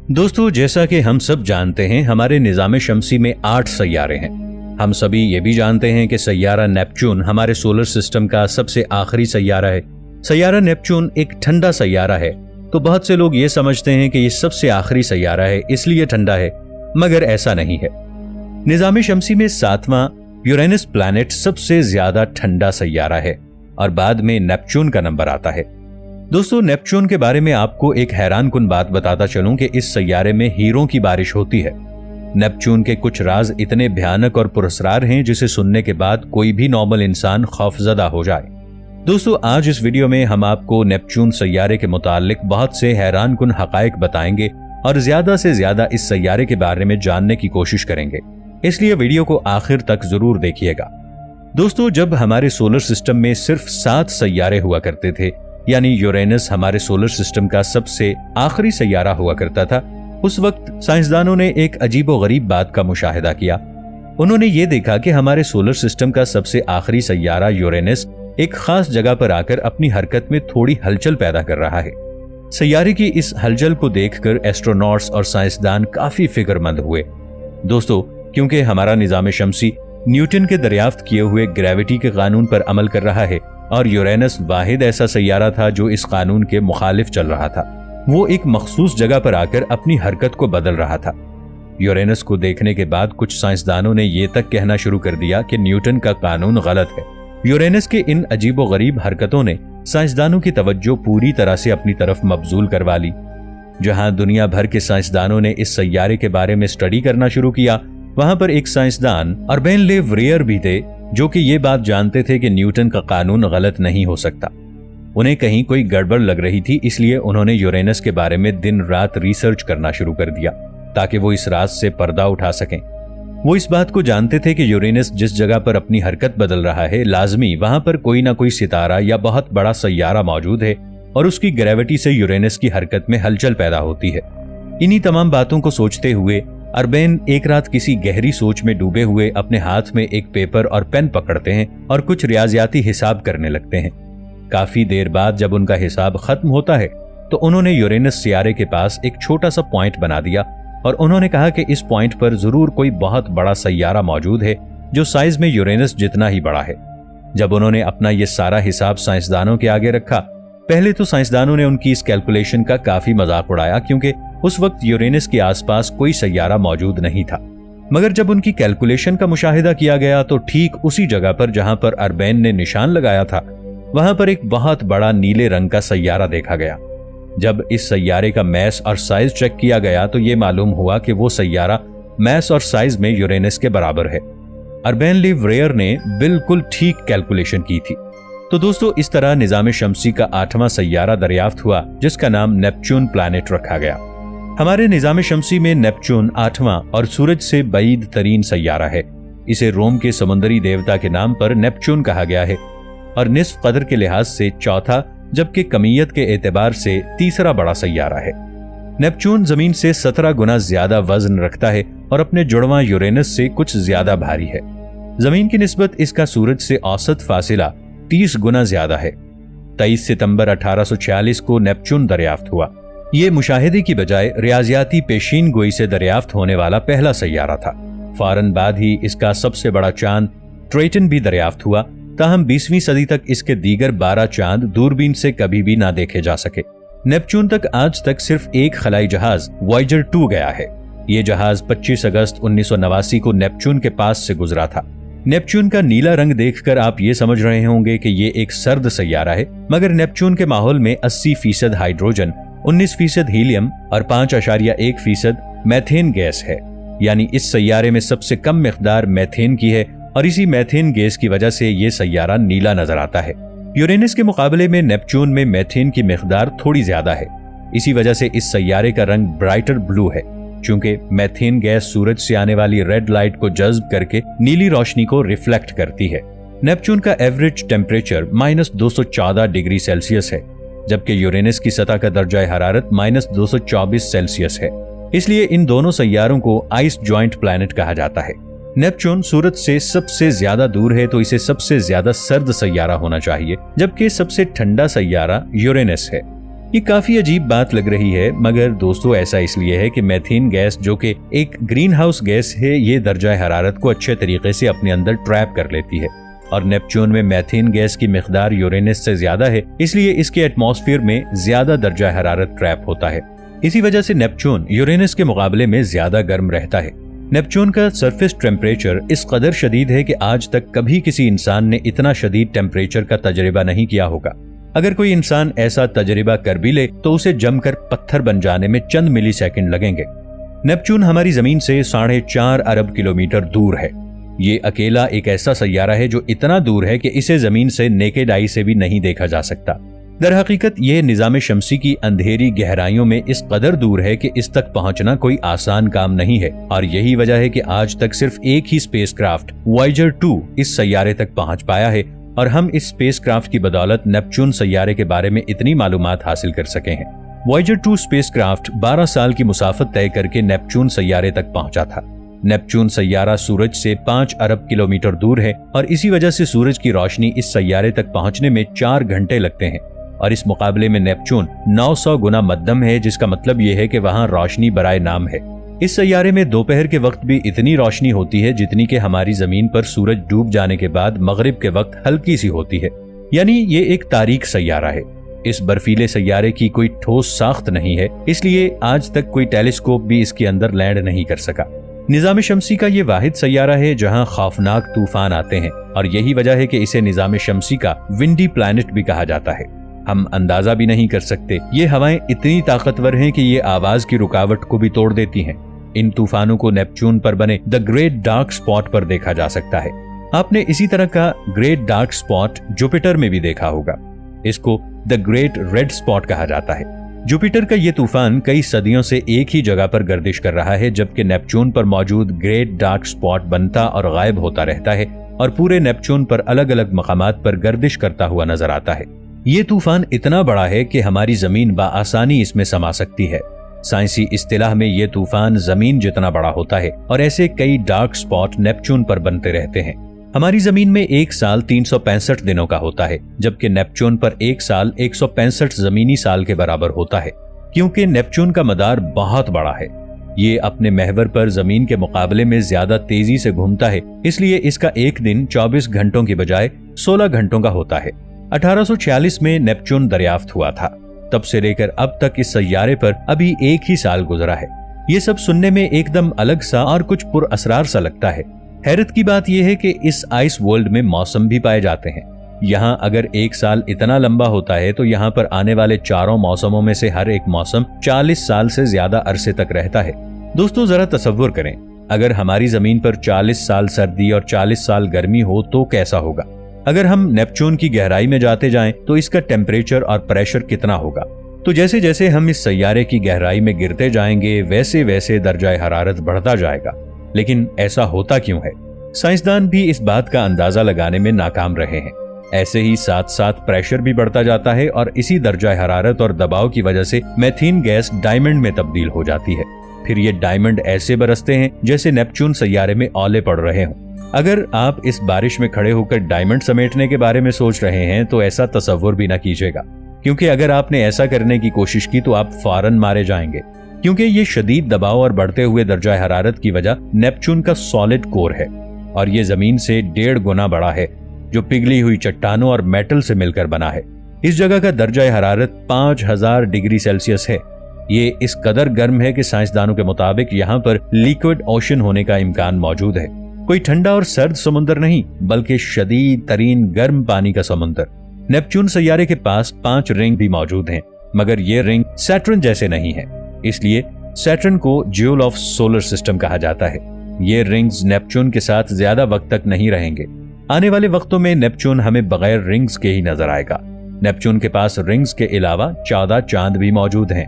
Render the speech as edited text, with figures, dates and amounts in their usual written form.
दोस्तों, जैसा कि हम सब जानते हैं, हमारे निज़ाम शमसी में 8 सैयारे हैं। हम सभी ये भी जानते हैं कि सैयारा नेपच्यून हमारे सोलर सिस्टम का सबसे आखिरी सैयारा है। सैयारा नेपच्यून एक ठंडा सैयारा है, तो बहुत से लोग ये समझते हैं कि ये सबसे आखिरी सैयारा है इसलिए ठंडा है, मगर ऐसा नहीं है। निज़ाम शमसी में 7वां यूरेनस प्लैनेट सबसे ज्यादा ठंडा सैयारा है और बाद में नेपच्यून का नंबर आता है। दोस्तों, नेपच्यून के बारे में आपको एक हैरानकुन बात बताता चलूं कि इस सैयारे में हीरों की बारिश होती है। नेपच्यून के कुछ राज इतने भयानक और पुरस्कार हैं जिसे सुनने के बाद कोई भी नॉर्मल इंसान खौफजदा हो जाए। दोस्तों, आज इस वीडियो में हम आपको नेपच्यून सैयारे के मुतालिक बहुत से हैरानकुन हकायक बताएंगे और ज्यादा से ज्यादा इस सैयारे के बारे में जानने की कोशिश करेंगे, इसलिए वीडियो को आखिर तक जरूर देखिएगा। दोस्तों, जब हमारे सोलर सिस्टम में सिर्फ 7 सैयारे हुआ करते थे, यानी यूरेनस हमारे सोलर सिस्टम का सबसे आखिरी सैयारा हुआ करता था, उस वक्त साइंसदानों ने एक अजीबोगरीब बात का मुशाहिदा किया। उन्होंने ये देखा कि हमारे सोलर सिस्टम का सबसे आखिरी सैयारा यूरेनस एक खास जगह पर आकर अपनी हरकत में थोड़ी हलचल पैदा कर रहा है। सैयारे की इस हलचल को देखकर एस्ट्रोनॉट्स और साइंसदान काफी फिक्रमंद हुए। दोस्तों, क्योंकि हमारा निज़ाम शमसी न्यूटन के दरियाफ्त किए हुए ग्रेविटी के कानून पर अमल कर रहा है और यूरेनस वाहिद ऐसा सैयारा था जो इस कानून के मुखालिफ चल रहा था। वो एक मखसूस जगह पर आकर अपनी हरकत को बदल रहा था। यूरेनस को देखने के बाद कुछ साइंसदानों ने ये तक कहना शुरू कर दिया कि न्यूटन का कानून गलत है। यूरेनस के इन अजीबोगरीब हरकतों ने साइंसदानों की तवज्जो पूरी तरह से अपनी तरफ मबजूल करवा ली। जहां दुनिया भर के साइंसदानों ने इस सैयारे के बारे में स्टडी करना शुरू किया, वहां पर एक साइंसदान अर्बेन ले व्रेयर भी थे जो कि ये बात जानते थे कि न्यूटन का कानून गलत नहीं हो सकता। उन्हें कहीं कोई गड़बड़ लग रही थी, इसलिए उन्होंने यूरेनस के बारे में दिन रात रिसर्च करना शुरू कर दिया ताकि वो इस राज से पर्दा उठा सकें। वो इस बात को जानते थे कि यूरेनस जिस जगह पर अपनी हरकत बदल रहा है, लाजमी वहां पर कोई ना कोई सितारा या बहुत बड़ा सैयारा मौजूद है और उसकी ग्रेविटी से यूरेनस की हरकत में हलचल पैदा होती है। इन्हीं तमाम बातों को सोचते हुए अर्बेन एक रात किसी गहरी सोच में डूबे हुए अपने हाथ में एक पेपर और पेन पकड़ते हैं और कुछ रियाजियाती हिसाब करने लगते हैं। काफी देर बाद जब उनका हिसाब खत्म होता है तो उन्होंने यूरेनस सियारे के पास एक छोटा सा पॉइंट बना दिया और उन्होंने कहा कि इस पॉइंट पर जरूर कोई बहुत बड़ा सैयारा मौजूद है जो साइज में यूरेनस जितना ही बड़ा है। जब उन्होंने अपना ये सारा हिसाब साइंसदानों के आगे रखा, पहले तो साइंसदानों ने उनकी इस कैलकुलेशन का काफी मजाक उड़ाया क्योंकि उस वक्त यूरेनस के आसपास कोई सैयारा मौजूद नहीं था। मगर जब उनकी कैलकुलेशन का मुशाहिदा किया गया तो ठीक उसी जगह पर जहां पर अर्बेन ने निशान लगाया था, वहां पर एक बहुत बड़ा नीले रंग का सैयारा देखा गया। जब इस सैयारे का मैस और साइज चेक किया गया तो ये मालूम हुआ कि वो सैयारा मैस और साइज में यूरेनस के बराबर है। अर्बेन ले व्रेयर ने बिल्कुल ठीक कैलकुलेशन की थी। तो दोस्तों, इस तरह निज़ाम शमसी का 8वां सैयारा दरियाफ्त हुआ जिसका नाम नेपच्यून प्लैनेट रखा गया। हमारे निज़ाम शमसी में नेपच्यून 8वां और सूरज से बाईद तरीन सैयारा है। इसे रोम के समुद्री देवता के नाम पर नेपच्यून कहा गया है और निस्फ कदर के लिहाज से चौथा, जबकि कमियत के एतबार से तीसरा बड़ा सैयारा है। नेपच्यून जमीन से 17 गुना ज्यादा वजन रखता है और अपने जुड़वां यूरेनस से कुछ ज्यादा भारी है। जमीन की निस्बत इसका सूरज से औसत फासिला 30 गुना ज्यादा है। 23 सितंबर 1846 को नेपच्यून दरियाफ्त हुआ। ये मुशाहिदे की बजाय रियाजियाती पेशीन गोई से दरियाफ्त होने वाला पहला सैयारा था। फौरन बाद ही इसका सबसे बड़ा चांद ट्रेटन भी दरियाफ्त हुआ, ताहम 20वीं सदी तक इसके दीगर 12 चांद दूरबीन से कभी भी ना देखे जा सके। नेपच्यून तक आज तक सिर्फ एक खलाई जहाज वॉयेजर 2 गया है। ये जहाज 25 अगस्त 1989 को नेपच्यून के पास से गुजरा था। नेपच्यून का नीला रंग देखकर आप ये समझ रहे होंगे कि ये एक सर्द सैयारा है, मगर नेपच्यून के माहौल में 80% हाइड्रोजन, 19% हीलियम और 5.1% मैथेन गैस है। यानी इस सैयारे में सबसे कम मिकदार मैथेन की है और इसी मैथेन गैस की वजह से ये सैयारा नीला नजर आता है। यूरेनस के मुकाबले में नेपच्यून में मैथेन की मिकदार थोड़ी ज्यादा है। इसी वजह से इस सैयारे का रंग ब्राइटर ब्लू है, चूंकि मैथेन गैस सूरज से आने वाली रेड लाइट को जज्ब करके नीली रोशनी को रिफ्लेक्ट करती है। नेपच्यून का एवरेज टेम्परेचर -214 डिग्री सेल्सियस है, जबकि यूरेनस की सतह का दर्जा हरारत -224 सेल्सियस है। इसलिए इन दोनों सैयारों को आइस जॉइंट प्लैनेट कहा जाता है। नेपच्यून सूरज से सबसे ज्यादा दूर है तो इसे सबसे ज्यादा सर्द सैयारा होना चाहिए, जबकि सबसे ठंडा सैयारा यूरेनस है। ये काफी अजीब बात लग रही है, मगर दोस्तों ऐसा इसलिए है कि मीथेन गैस जो कि एक ग्रीन हाउस गैस है, ये दर्जा हरारत को अच्छे तरीके से अपने अंदर ट्रैप कर लेती है और नेपच्यून में मीथेन गैस की मिकदार यूरेनस से ज्यादा है, इसलिए इसके एटमॉस्फेयर में ज्यादा दर्जा हरारत ट्रैप होता है। इसी वजह से नेपच्यून यूरेनस के मुकाबले में ज्यादा गर्म रहता है। नेपच्यून का सरफेस टेम्परेचर इस कदर शदीद है कि आज तक कभी किसी इंसान ने इतना शदीद टेम्परेचर का तजर्बा नहीं किया होगा। अगर कोई इंसान ऐसा तजर्बा कर भी ले तो उसे जमकर पत्थर बन जाने में चंद मिली सेकेंड लगेंगे। नेपच्यून हमारी जमीन से 4.5 अरब किलोमीटर दूर है। ये अकेला एक ऐसा सैयारा है जो इतना दूर है कि इसे जमीन से नेकेड आई से भी नहीं देखा जा सकता। दर हकीकत ये निजाम शमसी की अंधेरी गहराइयों में इस कदर दूर है कि इस तक पहुंचना कोई आसान काम नहीं है और यही वजह है कि आज तक सिर्फ एक ही स्पेसक्राफ्ट वॉयेजर 2 इस सैयारे तक पहुंच पाया है और हम इस स्पेसक्राफ्ट की बदौलत नेपच्यून सैयारे के बारे में इतनी मालूमात हासिल कर सके हैं। वॉयेजर 2 स्पेसक्राफ्ट 12 साल की मुसाफत तय करके नेपच्यून सैयारे तक पहुंचा था। नेपच्यून सैयारा सूरज से 5 अरब किलोमीटर दूर है और इसी वजह से सूरज की रोशनी इस सैयारे तक पहुंचने में 4 घंटे लगते हैं और इस मुकाबले में नेपच्यून 900 गुना मध्यम है, जिसका मतलब यह है कि वहां रोशनी बराए नाम है। इस सैयारे में दोपहर के वक्त भी इतनी रोशनी होती है जितनी कि हमारी जमीन पर सूरज डूब जाने के बाद मगरिब के वक्त हल्की सी होती है, यानी ये एक तारीक सैयारा है। इस बर्फीले सैयारे की कोई ठोस साख्त नहीं है, इसलिए आज तक कोई टेलीस्कोप भी इसके अंदर लैंड नहीं कर सका। निजाम शमसी का ये वाहिद सैयारा है जहां खौफनाक तूफान आते हैं और यही वजह है कि इसे निजाम शमसी का विंडी प्लैनेट भी कहा जाता है। हम अंदाजा भी नहीं कर सकते, ये हवाएं इतनी ताकतवर हैं कि ये आवाज की रुकावट को भी तोड़ देती हैं। इन तूफानों को नेपच्यून पर बने द ग्रेट डार्क स्पॉट पर देखा जा सकता है। आपने इसी तरह का ग्रेट डार्क स्पॉट जुपिटर में भी देखा होगा। इसको द ग्रेट रेड स्पॉट कहा जाता है। जुपिटर का ये तूफान कई सदियों से एक ही जगह पर गर्दिश कर रहा है, जबकि नेपच्यून पर मौजूद ग्रेट डार्क स्पॉट बनता और गायब होता रहता है और पूरे नेपच्यून पर अलग अलग मकामात पर गर्दिश करता हुआ नजर आता है। ये तूफान इतना बड़ा है कि हमारी जमीन बाआसानी इसमें समा सकती है। साइंसी इस्तिलाह में ये तूफान जमीन जितना बड़ा होता है और ऐसे कई डार्क स्पॉट नेपच्यून पर बनते रहते हैं। हमारी जमीन में एक साल 365 दिनों का होता है, जबकि नेपच्यून पर एक साल 165 जमीनी साल के बराबर होता है। क्योंकि नेपच्यून का मदार बहुत बड़ा है, ये अपने महवर पर जमीन के मुकाबले में ज्यादा तेजी से घूमता है, इसलिए इसका एक दिन 24 घंटों की बजाय 16 घंटों का होता है। 1846 में नेपच्यून दरियाफ्त हुआ था। तब से लेकर अब तक इस सैयारे पर अभी एक ही साल गुजरा है। ये सब सुनने में एकदम अलग सा और कुछ पुरअसरार सा लगता है। हैरत की बात यह है कि इस आइस वर्ल्ड में मौसम भी पाए जाते हैं। यहाँ अगर एक साल इतना लंबा होता है तो यहाँ पर आने वाले चारों मौसमों में से हर एक मौसम 40 साल से ज्यादा अरसे तक रहता है। दोस्तों जरा तसव्वुर करें, अगर हमारी जमीन पर 40 साल सर्दी और 40 साल गर्मी हो तो कैसा होगा। अगर हम नेपच्यून की गहराई में जाते जाएं तो इसका टेम्परेचर और प्रेशर कितना होगा। तो जैसे जैसे हम इस सैयारे की गहराई में गिरते जाएंगे वैसे वैसे दर्जा हरारत बढ़ता जाएगा। लेकिन ऐसा होता क्यों है? साइंसदान भी इस बात का अंदाजा लगाने में नाकाम रहे हैं। ऐसे ही साथ साथ प्रेशर भी बढ़ता जाता है और इसी दर्जा हरारत और दबाव की वजह से मीथेन गैस डायमंड में तब्दील हो जाती है। फिर ये डायमंड ऐसे बरसते हैं जैसे नेपच्यून सैयारे में ओले पड़ रहे हों। अगर आप इस बारिश में खड़े होकर डायमंड समेटने के बारे में सोच रहे हैं तो ऐसा तसव्वुर भी ना कीजिएगा, क्योंकि अगर आपने ऐसा करने की कोशिश की तो आप फौरन मारे जाएंगे। क्योंकि ये शदीद दबाव और बढ़ते हुए दर्जा हरारत की वजह नेपच्यून का सॉलिड कोर है और ये जमीन से 1.5 गुना बड़ा है, जो पिघली हुई चट्टानों और मेटल से मिलकर बना है। इस जगह का दर्जा हरारत 5000 डिग्री सेल्सियस है। ये इस कदर गर्म है कि साइंसदानों के मुताबिक यहाँ पर लिक्विड ओशन होने का इम्कान मौजूद है। कोई ठंडा और सर्द समुद्र नहीं, बल्कि शदीद तरीन गर्म पानी का समुद्र। नेपच्यून सैयारे के पास 5 रिंग भी मौजूद हैं, मगर ये रिंग सैटर्न जैसे नहीं है, इसलिए सैटर्न को ज्यूल ऑफ सोलर सिस्टम कहा जाता है। ये रिंग्स नेपच्यून के साथ ज्यादा वक्त तक नहीं रहेंगे। आने वाले वक्तों में नेपच्यून हमें बगैर रिंग्स के ही नजर आएगा। नेपच्यून के पास रिंग्स के अलावा 14 चांद भी मौजूद हैं।